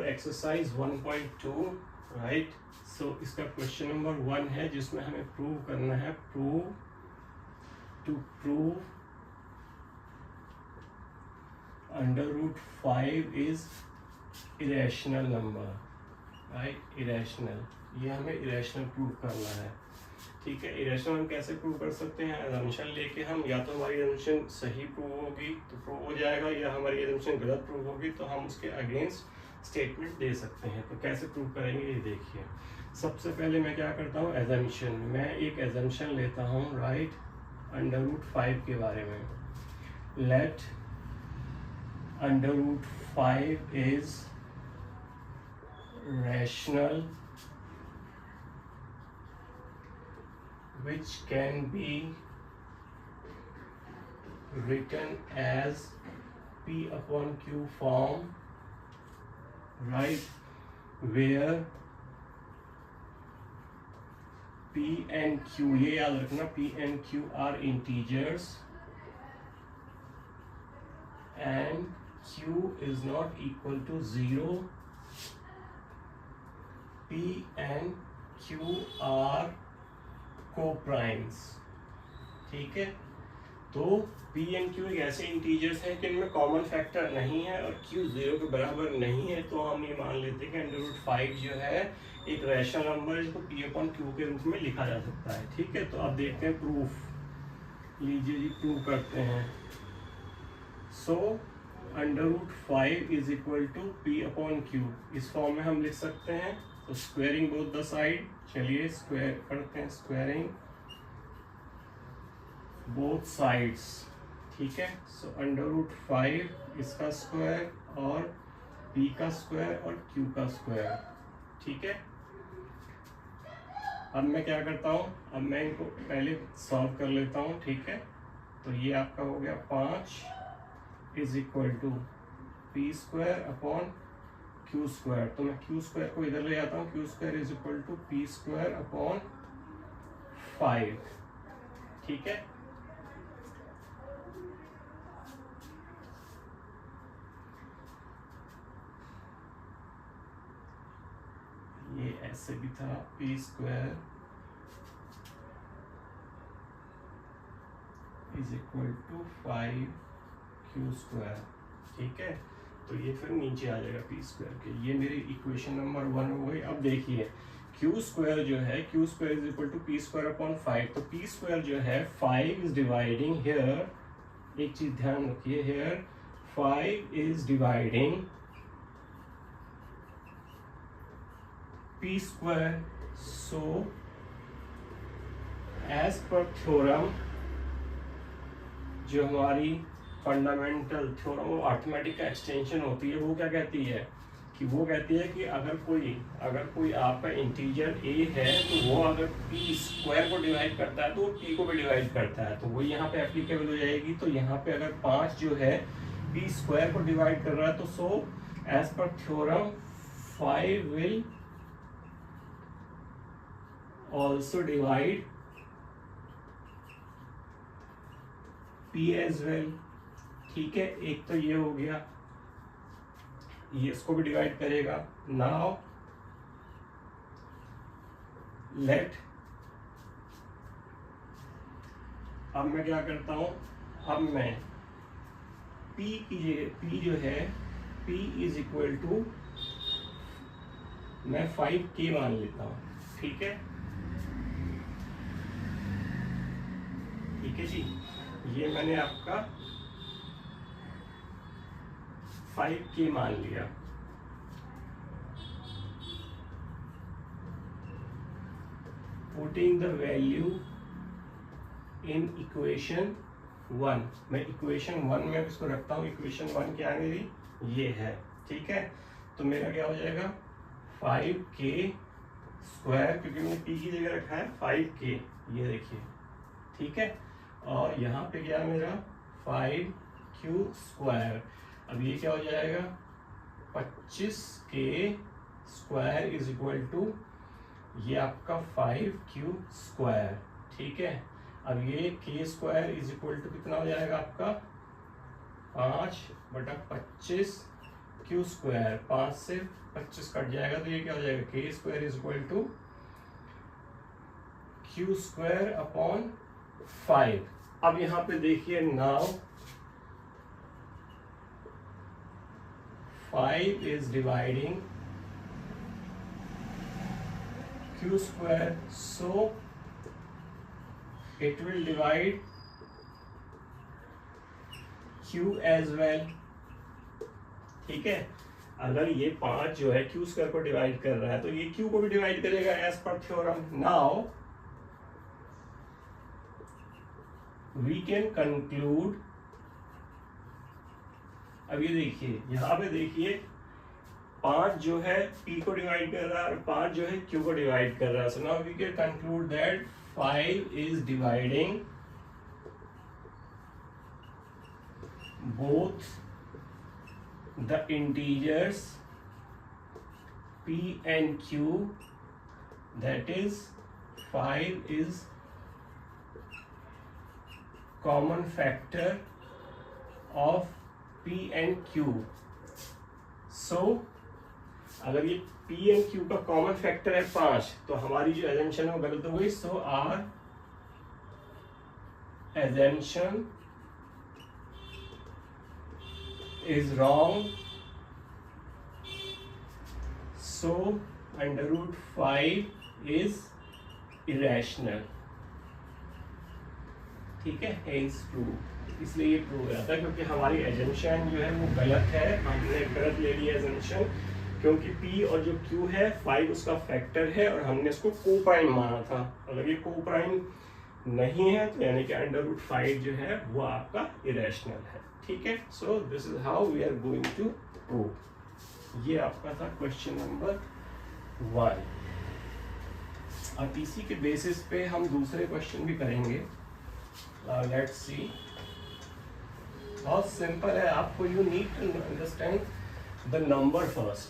Under exercise 1.2 right. सो इसका question number 1 है जिसमें हमें प्रूव करना है, prove √5 is irrational number, right. Irrational, ये हमें इरेशनल प्रूव करना है, ठीक है। इरेशनल हम कैसे प्रूव कर सकते हैं? असम्पशन लेके हम, या तो हमारी असम्पशन सही प्रूव होगी तो प्रूव हो जाएगा, या हमारी असम्पशन गलत प्रूव होगी तो हम उसके अगेंस्ट स्टेटमेंट दे सकते हैं। तो कैसे प्रूव करेंगे ये देखिए। सबसे पहले मैं क्या करता हूँ, असम्पशन, मैं एक असम्पशन लेता हूँ, राइट, √5 के बारे में। Let √5 is rational which can be written as P/Q form, right, where P and Q, ये याद रखना, P and Q are integers and Q is not equal to 0. P and Q are co-primes, ठीक है। तो P and Q एक ऐसे integers हैं कि इनमें कॉमन फैक्टर नहीं है और Q 0 के बराबर नहीं है, तो हम ये मान लेते हैं कि √5 जो है एक रैशनल नंबर है जिसको P/Q के रूप में लिखा जा सकता है, ठीक है। तो अब देखते हैं प्रूफ, लीजिए जी प्रूव करते हैं। सो √5 इज इक्वल टू P/Q, इस फॉर्म में हम लिख सकते हैं। तो स्क्वायरिंग बोथ द साइड, चलिए स्क्वायर करते हैं, स्क्वायरिंग बोथ साइड्स, ठीक है। सो √5 इसका स्क्वायर और P का स्क्वायर और Q का स्क्वायर, ठीक है। अब मैं क्या करता हूँ, अब मैं इनको पहले सॉल्व कर लेता हूँ, ठीक है। तो ये आपका हो गया 5 is equal to P² Q²। तो मैं Q² को इधर ले जाता हूँ, Q² is equal to P² 5, ठीक है। ये ऐसे भी था, P² is equal to 5Q², ठीक है। तो ये फिर नीचे आ जाएगा P² के। ये मेरी इक्वेशन नंबर 1 हो गई। अब देखिए Q² जो है, Q² is equal to P² 5। तो P² जो है 5 इज डिवाइडिंग हियर, एक चीज ध्यान रखिए, here 5 is dividing P²। So as per theorem, जो हमारी फंडामेंटल थ्योरम और अर्थमेटिक का एक्सटेंशन होती है, वो क्या कहती है कि वो कहती है कि अगर कोई आपका इंटीजर a है तो वो अगर P² को डिवाइड करता है तो वो P को भी डिवाइड करता है, तो वो यहाँ पे एप्लीकेबल हो जाएगी। तो यहाँ पे अगर 5 जो है P² को डिवाइड कर रहा है, तो so as per theorem 5 will also divide P as well, ठीक है। एक तो ये हो गया, ये इसको भी डिवाइड करेगा। नाउ लेट, अब मैं क्या करता हूं, अब मैं P की जगह, P जो है P इज इक्वल टू, मैं 5K मान लेता हूं, ठीक है, ठीक है जी। ये मैंने आपका 5K मान लिया। Putting the value in equation 1, मैं इक्वेशन 1 में इसको रखता हूँ। इक्वेशन 1 क्या है मेरी, ये है, ठीक है। तो मेरा क्या हो जाएगा 5K², क्योंकि मैंने P की जगह रखा है 5K, ये देखिए, ठीक है। और यहाँ पे क्या मेरा 5Q²। अब ये क्या हो जाएगा 25K² इज इक्वल टू ये आपका 5Q², ठीक है। अब ये K² इज इक्वल टू कितना हो जाएगा आपका 5/25Q², क्यू स्क्वायर, 5 से 25 कट जाएगा तो ये क्या हो जाएगा, के square is equal to Q square upon 5। अब यहाँ पे देखिए now 5 is dividing q square, so it will divide q as well। ठीक है, अगर ये 5 जो है q स्क्वायर को डिवाइड कर रहा है तो ये q को भी डिवाइड करेगा as per theorem. Now we can conclude, अब ये देखिए यहाँ पे देखिए 5 जो है p को डिवाइड कर रहा है और 5 जो है q को डिवाइड कर रहा है। So now we can conclude that 5 is dividing both the integers p and q, that is 5 is common factor of p and q। so अगर ये p and q का कॉमन फैक्टर है 5 तो हमारी जो एजम्पशन है वो गलत हो गई। So our assumption is wrong, so under root 5 is irrational। ठीक है, hence true, इसलिए ये प्रूव हो जाता है क्योंकि हमारी एजम्पशन जो है वो गलत है, हमने गलत ले लिया एजम्पशन, क्योंकि p और जो q है 5 उसका फैक्टर है और हमने इसको को प्राइम माना था। अगर ये को प्राइम नहीं है तो यानी कि अंडर रूट 5 जो है वो आपका इरेशनल है। ठीक है, so this is how we are going to prove. ये आपका था क्वेश्चन नंबर 1। अब इसी के बेसिस पे हम दूसरे क्वेश्चन भी करेंगे। लेट्स सी, बहुत सिंपल है, आपको you need to understand the number first,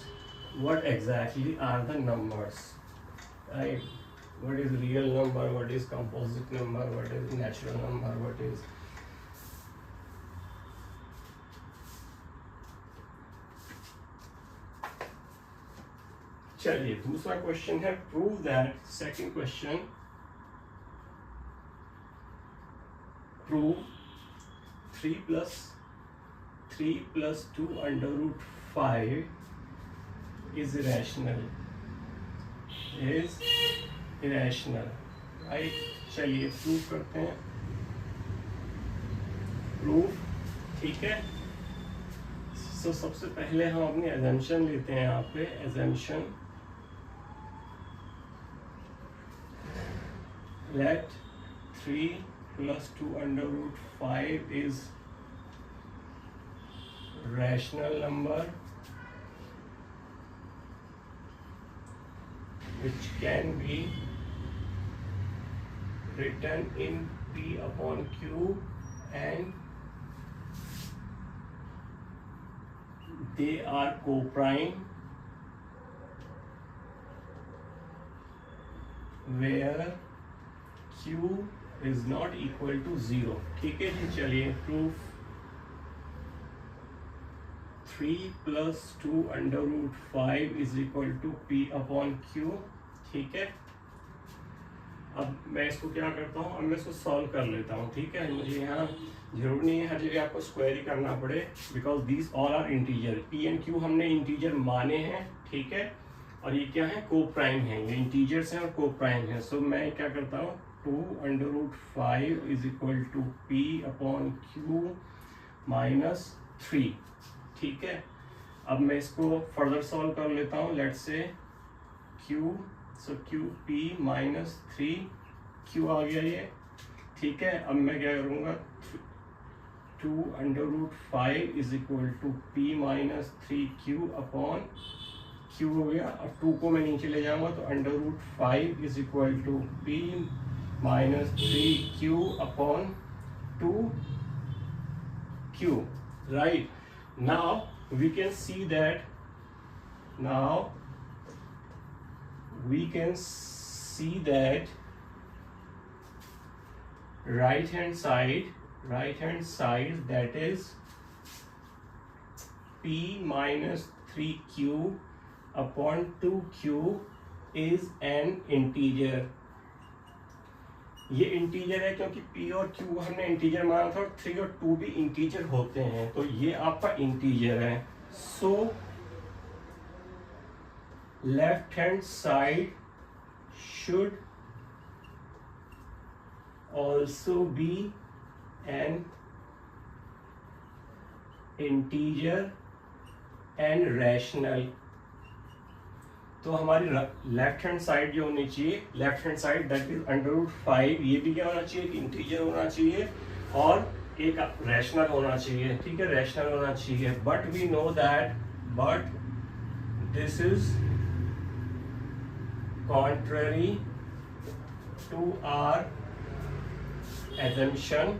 what exactly are the numbers, right? What is real number, what is composite number, what is natural number, what is चलिए दूसरा question है, prove that, second question, prove 3 plus 2 under root 5 is irrational, right? चलिए prove करते हैं, proof. ठीक है, सो सबसे पहले हम अपनी एजम्पशन लेते हैं यहाँ पे, assumption let 3 plus 2 under root 5 is rational number which can be written in p upon q and they are co-prime where q is not equal to 0। ठीक है जी, चलिए proof 3 plus 2 under root 5 is equal to p upon q। ठीक है, अब मैं इसको क्या करता हूँ, अब मैं इसको सॉल्व कर लेता हूँ। ठीक है, मुझे यहाँ जरूर नहीं है हर जगह आपको स्क्वायर ही करना पड़े, because these all are integer, P and Q हमने इंटीजर माने हैं। ठीक है, और ये क्या है, को प्राइम है, ये इंटीजर्स हैं और को प्राइम है। सो मैं क्या करता हूँ, 2 under root 5 is equal to p upon q minus 3। ठीक है, अब मैं इसको फर्दर सॉल्व कर लेता हूँ। Let's say q, so q p minus 3q आ गया ये। ठीक है, अब मैं क्या करूँगा, 2 under root 5 is equal to p minus 3q upon q हो गया। अब 2 को मैं नीचे ले जाऊँगा तो under root 5 is equal to p minus 3q upon 2q, right? Now we can see that, right hand side, that is p minus 3q upon 2q is an integer. ये इंटीजर है क्योंकि p और q हमने integer माना था और 3 और 2 भी इंटीजर होते हैं, तो ये आपका इंटीजर है। So left hand side should also be N integer and rational. तो हमारी लेफ्ट हैंड साइड जो होनी चाहिए, left hand side that is √5, ये भी क्या होना चाहिए, एक इंटीजर होना चाहिए और एक रैशनल होना चाहिए। ठीक है, रैशनल होना चाहिए। But we know that but this is contrary to our assumption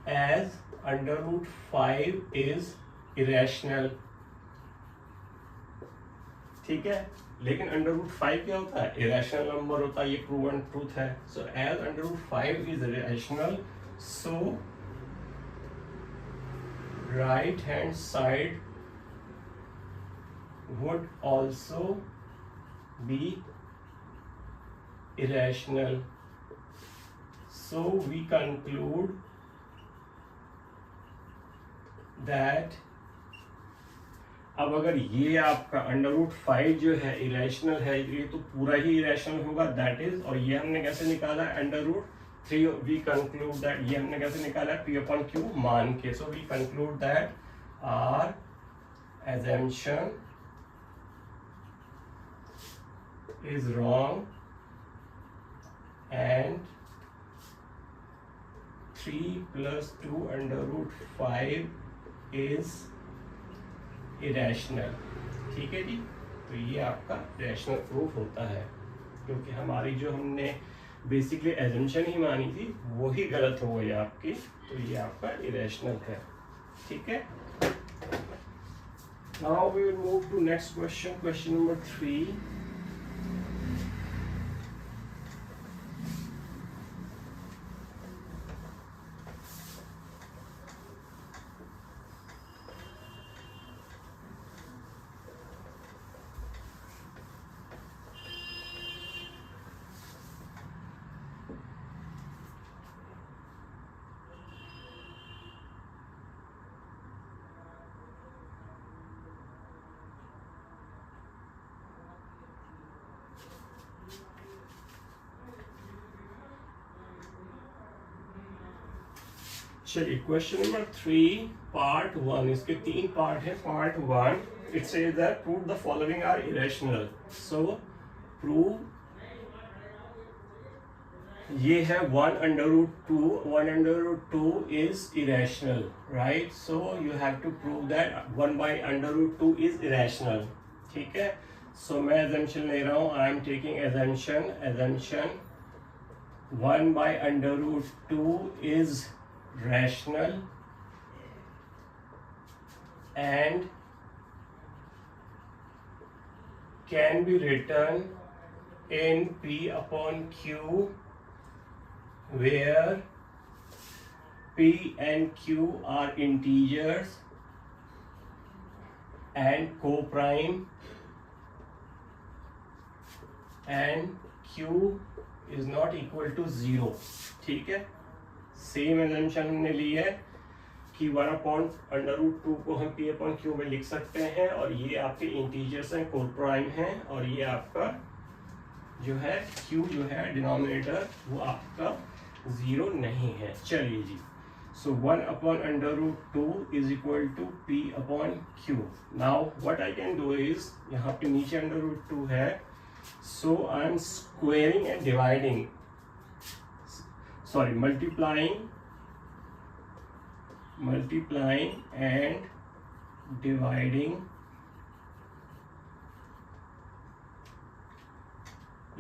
as √5 is irrational। ठीक है, लेकिन √5 क्या होता है, इरेशनल नंबर होता है, ये प्रूवन ट्रूथ है। So as √5 is irrational, so right hand side would also be irrational। So we conclude that अब अगर ये आपका √5 जो है इरेशनल है, ये तो पूरा ही इरेशनल होगा, दैट इज, और ये हमने कैसे निकाला √3, वी कंक्लूड दैट, ये हमने कैसे निकाला p/q मान के। So we conclude that our assumption is wrong and 3 + 2 √5 is irrational। ठीक है जी, तो ये आपका रैशनल प्रूफ होता है, क्योंकि हमारी जो हमने बेसिकली एजम्पशन ही मानी थी वो ही गलत हो गई आपकी, तो ये आपका इरेशनल है। ठीक है, now we will move to next question, question number 3। चलिए, क्वेश्चन नंबर 3 पार्ट 1, इसके 3 पार्ट है। Part 1 it says that prove the following are irrational. So prove, ये है 1/√2, 1/√2 is irrational, right. So you have to prove that 1/√2 is irrational. ठीक है, so मैं assumption ले रहा हूं, I am taking assumption 1/√2 is rational and can be written in p/q where p and q are integers and coprime and q is not equal to 0। ठीक है, same assumption हमने ली है कि 1/√2 को हम p/q में लिख सकते हैं, और ये आपके इंटीजर्स हैं, कोप्राइम हैं, और ये आपका जो है q जो है डिनोमिनेटर वो आपका 0 नहीं है। चलिए जी, so 1/√2 is equal to p/q। Now what I can do is, यहाँ पे नीचे √2 है, so I am squaring and dividing, sorry, multiplying and dividing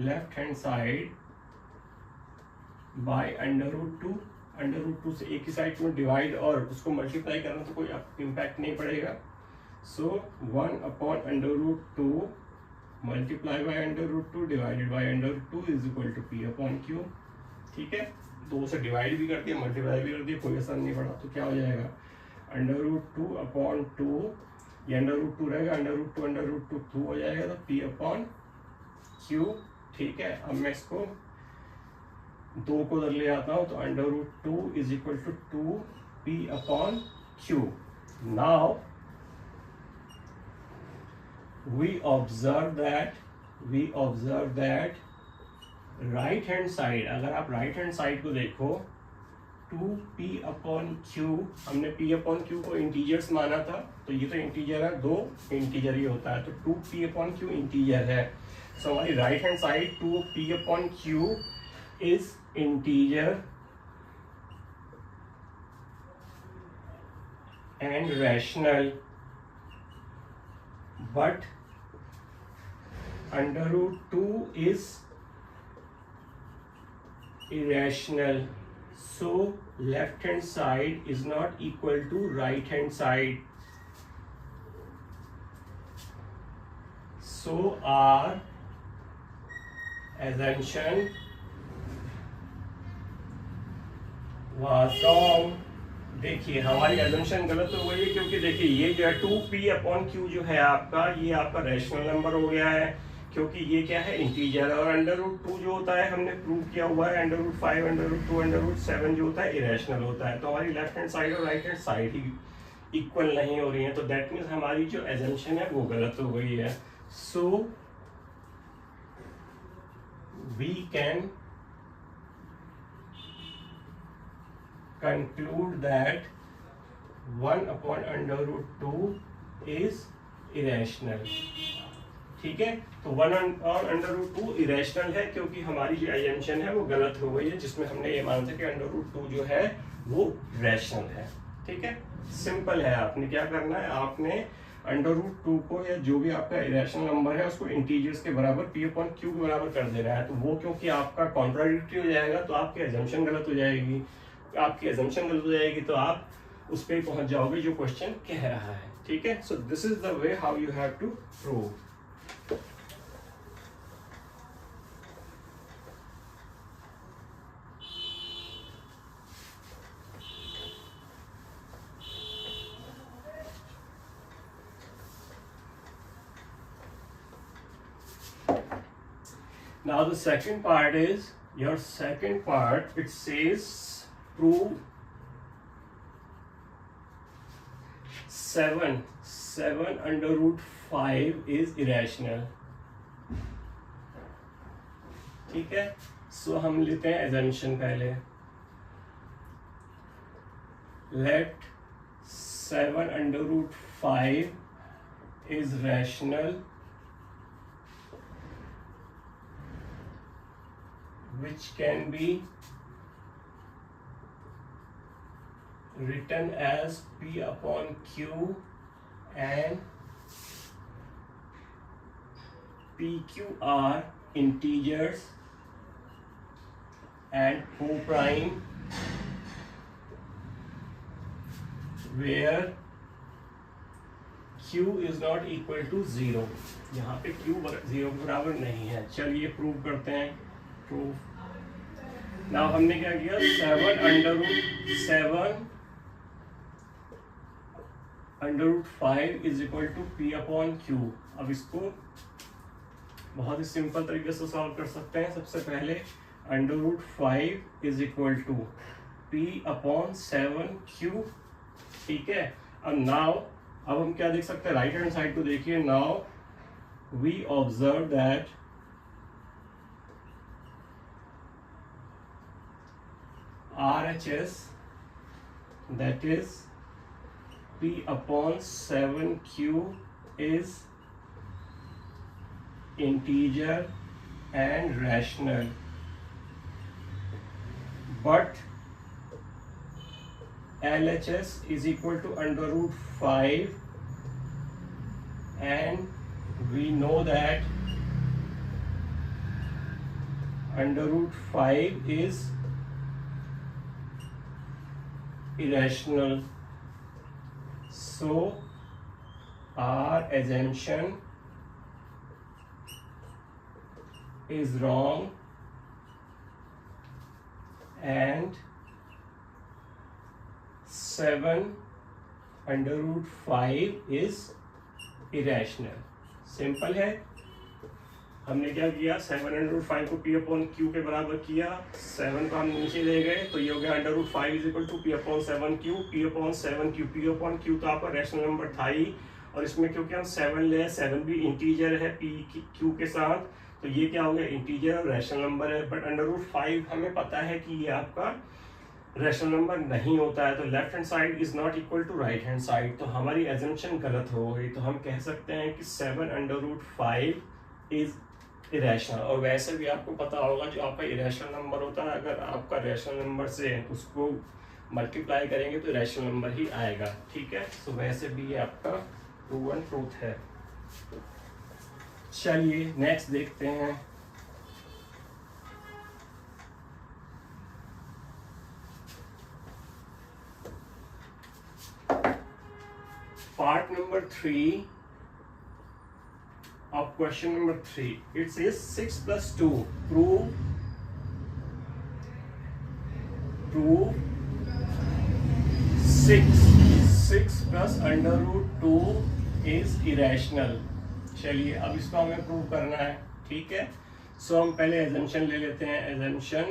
left hand side by √2। √2 से एक ही साइड में डिवाइड और उसको मल्टीप्लाई करना तो कोई इम्पैक्ट नहीं पड़ेगा। So 1/√2 multiply by √2 divided by √2 is equal to p/q। ठीक है, 2 से डिवाइड भी कर दिया, मल्टीप्लाई भी कर दिया, कोई असर नहीं पड़ा, तो क्या हो जाएगा √2/2, ये √2 रहेगा, √2 2 हो जाएगा, तो P/Q, ठीक है। अब मैं इसको 2 को उधर ले आता हूँ, तो √2 = 2P/Q। Now we observe that right hand side, अगर आप राइट हैंड साइड को देखो, 2P/Q, हमने P/Q को इंटीजर्स माना था, तो ये तो इंटीजर है, 2 इंटीजर ही होता है, तो 2P/Q इंटीजर है। सो हमारी right hand side 2P/Q is integer and rational, but √2 is irrational, so left hand side is not equal to right hand side, so our assumption was wrong। देखिए हमारी assumption गलत हो गई है, क्योंकि देखिए ये जो है 2P/Q जो है आपका, ये आपका रैशनल नंबर हो गया है, क्योंकि ये क्या है, इंटीजर है, और √2 जो होता है हमने प्रूव किया हुआ है, √5, √2, √7 जो होता है इरेशनल होता है। तो हमारी लेफ्ट हैंड साइड और राइट हैंड साइड ही इक्वल नहीं हो रही है, तो दैट मीन्स हमारी जो assumption है वो गलत हो गई है। So we can conclude that 1/√2 is irrational, ठीक है। तो 1/√2 इरेशनल है, क्योंकि हमारी जो assumption है वो गलत हो गई है, जिसमें हमने ये माना था कि √2 जो है वो रैशनल है, ठीक है। सिंपल है, आपने क्या करना है, आपने √2 को या जो भी आपका इरेशनल नंबर है उसको इंटीजर्स के बराबर P/Q के बराबर कर देना है, तो वो क्योंकि आपका कॉन्ट्राडिक्टरी हो जाएगा, तो आपकी assumption गलत हो जाएगी, आपकी assumption गलत हो जाएगी, तो आप उस पर पहुंच जाओगे जो क्वेश्चन कह रहा है, ठीक है। So this is the way how you have to prove. Now the second part is, your second part, it says prove 7/5 is irrational, ठीक है। सो हम लेते हैं assumption पहले, let 7/5 is rational which can be written as P/Q and PQ are integers and co-prime where Q is not equal to 0। यहाँ पे Q 0 के बराबर नहीं है। चलिए प्रूव करते हैं। प्रूव नाउ हमने क्या किया, 7/5 इज इक्वल टू P/Q। अब इसको बहुत ही सिंपल तरीके से सॉल्व कर सकते हैं। सबसे पहले √5 इज इक्वल टू P/7Q, ठीक है। अब हम क्या देख सकते हैं, राइट हैंड साइड को देखिए। Now we observe that RHS, that is P/7Q, is integer and rational, but LHS is equal to √5, and we know that √5 is irrational, so our assumption is wrong and 7 √5 is irrational. Simple है। हमने क्या किया, 7/5 को P/Q के बराबर किया, 7 को हम नीचे ले गए तो ये हो गया √5 is equal to P/7Q। P/Q तो आपका रैशनल नंबर था ही, और इसमें क्योंकि हम 7 ले, 7 भी इंटीजर है P/Q के साथ, तो ये क्या हो गया, इंटीजर और रैशनल नंबर है। बट √5 हमें पता है कि ये आपका रैशनल नंबर नहीं होता है, तो left hand side is not equal to right hand side, तो हमारी एजम्पशन गलत हो गई। तो हम कह सकते हैं कि 7/5 इज इरेशनल। और वैसे भी आपको पता होगा जो आपका इरेशनल नंबर होता है, अगर आपका रैशनल नंबर से उसको मल्टीप्लाई करेंगे तो रैशनल नंबर ही आएगा। ठीक है, तो वैसे भी ये आपका प्रूवन ट्रूथ है। चलिए नेक्स्ट देखते हैं। Part number 3 of question number 3. It says 6 plus 2. Prove 6 plus √2 is irrational. चलिए अब इसको हमें प्रूव करना है। ठीक है, सो हम पहले एजम्पशन ले लेते हैं। Assumption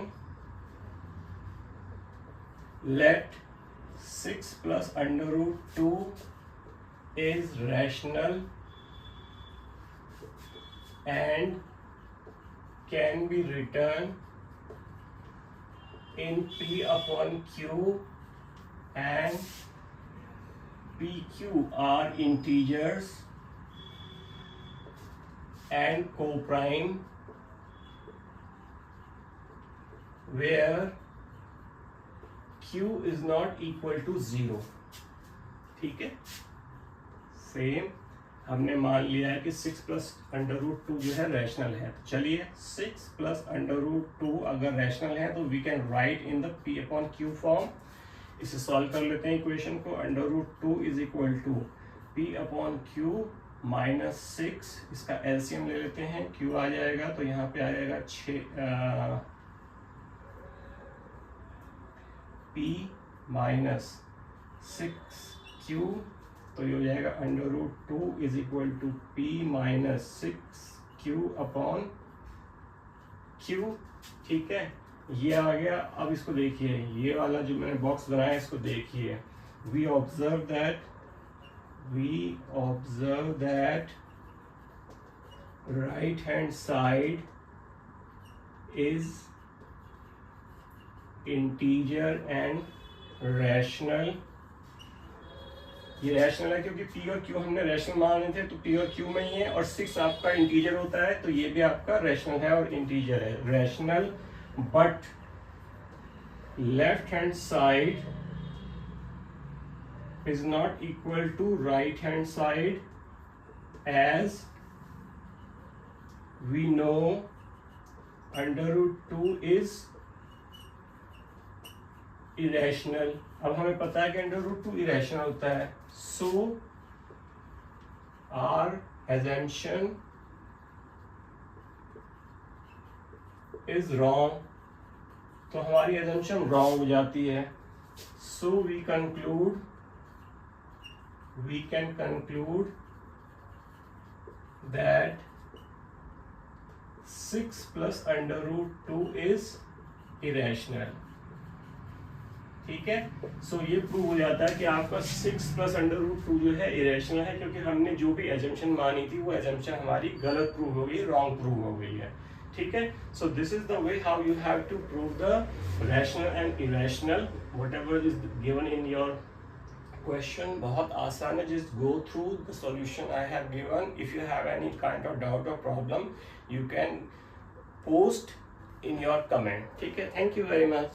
let 6 plus √2 is rational and can be written in P/Q and PQ are integers and coprime where Q is not equal to 0। ठीक है, सेम हमने मान लिया है कि 6 plus √2 जो है रैशनल है। तो चलिए 6 plus √2 अगर रैशनल है तो we can write in the P/Q form. इसे सॉल्व कर लेते हैं इक्वेशन को। √2 is equal to P/Q minus 6, इसका एलसीएम ले लेते हैं, Q आ जाएगा तो यहाँ पे आ जाएगा 6 P माइनस 6Q, तो ये हो जाएगा √2 is equal to P minus 6Q/Q। ठीक है, ये आ गया। अब इसको देखिए, ये वाला जो मैंने बॉक्स बनाया इसको देखिए। We observe that right hand side is integer and rational. ये रैशनल है क्योंकि P और Q हमने रैशनल माने थे, तो P और Q में ही है, और 6 आपका इंटीजर होता है, तो ये भी आपका रैशनल है और इंटीजर है। Rational but left hand side is not equal to right hand side, as we know √2 is irrational. अब हमें पता है कि √2 इरेशनल होता है, so our assumption is wrong, तो हमारी assumption रॉन्ग हो जाती है। So we can conclude that 6 plus √2 is irrational. ठीक है, सो ये प्रूव हो जाता है कि आपका 6 plus √2 जो है इरेशनल है, क्योंकि हमने जो भी एजम्पशन मानी थी वो एजम्पशन हमारी गलत प्रूव हो गई, रॉन्ग प्रूव हो गई है। ठीक है, so this is the way how you have to prove the rational and irrational whatever is given in your question. बहुत आसान है, just go through the solution I have given. If you have any kind of doubt और problem you can post in your comment. ठीक है, thank you very much.